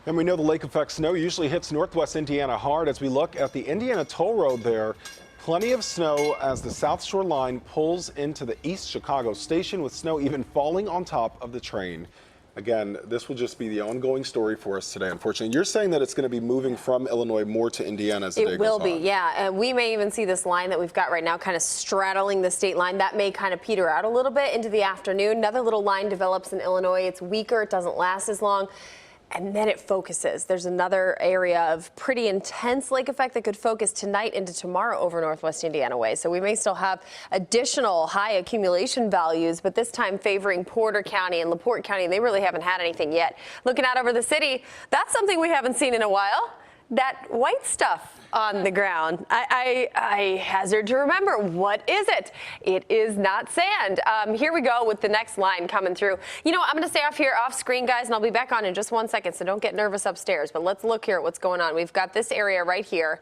And we know the lake effect snow usually hits northwest Indiana hard. As we look at the Indiana toll road there, plenty of snow as the South Shore line pulls into the East Chicago station, with snow even falling on top of the train. Again, this will just be the ongoing story for us today, unfortunately. You're saying that it's going to be moving from Illinois more to Indiana as the day goes on. It will be, yeah. And we may even see this line that we've got right now kind of straddling the state line. That may kind of peter out a little bit into the afternoon. Another little line develops in Illinois. It's weaker. It doesn't last as long. And then it focuses. There's another area of pretty intense lake effect that could focus tonight into tomorrow over northwest Indiana way. So we may still have additional high accumulation values, but this time favoring Porter County and LaPorte County. They really haven't had anything yet. Looking out over the city, that's something we haven't seen in a while. That white stuff on the ground. I hazard to remember, what is it? It is not sand. Here we go with the next line coming through. You know, I'm going to stay off here off screen, guys, and I'll be back on in just 1 second, so don't get nervous upstairs. But let's look here at what's going on. We've got this area right here,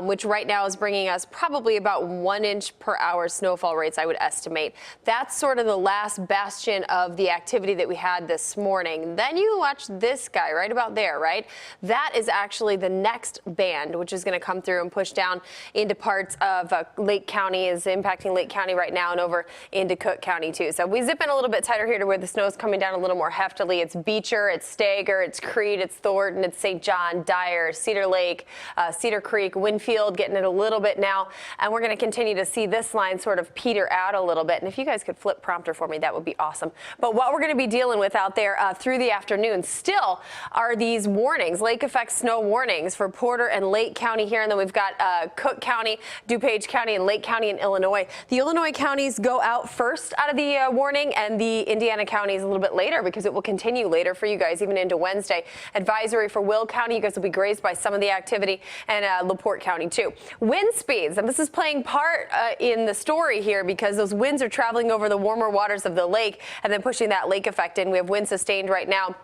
which right now is bringing us probably about 1 inch per hour snowfall rates, I would estimate. That's sort of the last bastion of the activity that we had this morning. Then you watch this guy right about there, right? That is actually the next band, which is going to come through and push down into parts of Lake County, is impacting Lake County right now, and over into Cook County too. So we zip in a little bit tighter here to where the snow is coming down a little more heftily. It's Beecher, it's Stager, it's Creed, it's Thornton, it's St. John, Dyer, Cedar Lake, Cedar Creek, Winfield, getting it a little bit now. And we're going to continue to see this line sort of peter out a little bit. And if you guys could flip prompter for me, that would be awesome. But what we're going to be dealing with out there through the afternoon still are these warnings, lake effect snow warnings for Porter and Lake County here. And then we've got Cook County, DuPage County, and Lake County in Illinois. The Illinois counties go out first out of the warning, and the Indiana counties a little bit later, because it will continue later for you guys even into Wednesday. Advisory for Will County, you guys will be grazed by some of the activity, and LaPorte County too. Wind speeds, and this is playing part in the story here, because those winds are traveling over the warmer waters of the lake and then pushing that lake effect in. We have wind sustained right now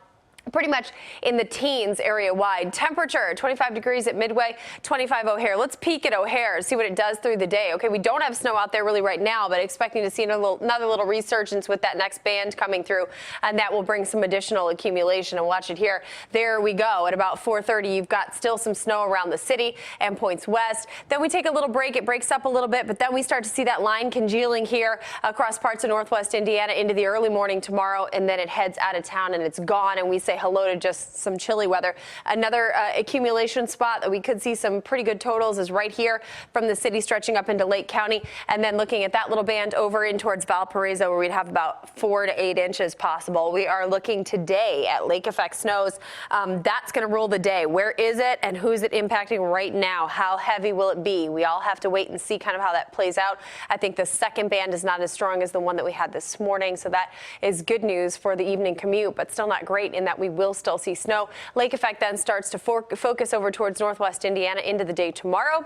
pretty much in the teens area wide. Temperature 25 degrees at Midway, 25 O'Hare. Let's peek at O'Hare, see what it does through the day. Okay, we don't have snow out there really right now, but expecting to see another little resurgence with that next band coming through, and that will bring some additional accumulation. And watch it here. There we go. At about 4:30, you've got still some snow around the city and points west. Then we take a little break. It breaks up a little bit, but then we start to see that line congealing here across parts of northwest Indiana into the early morning tomorrow, and then it heads out of town and it's gone, and we say hello to just some chilly weather. Another accumulation spot that we could see some pretty good totals is right here from the city stretching up into Lake County, and then looking at that little band over in towards Valparaiso, where we'd have about 4 to 8 inches possible. We are looking today at lake effect snows. That's going to rule the day. Where is it and who's it impacting right now? How heavy will it be? We all have to wait and see kind of how that plays out. I think the second band is not as strong as the one that we had this morning, so that is good news for the evening commute, but still not great in that we will still see snow. Lake effect then starts to focus over towards northwest Indiana into the day tomorrow.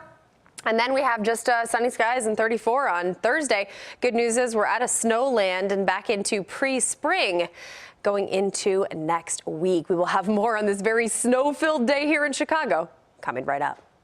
And then we have just sunny skies and 34 on Thursday. Good news is we're out of snowland and back into pre-spring going into next week. We will have more on this very snow-filled day here in Chicago coming right up.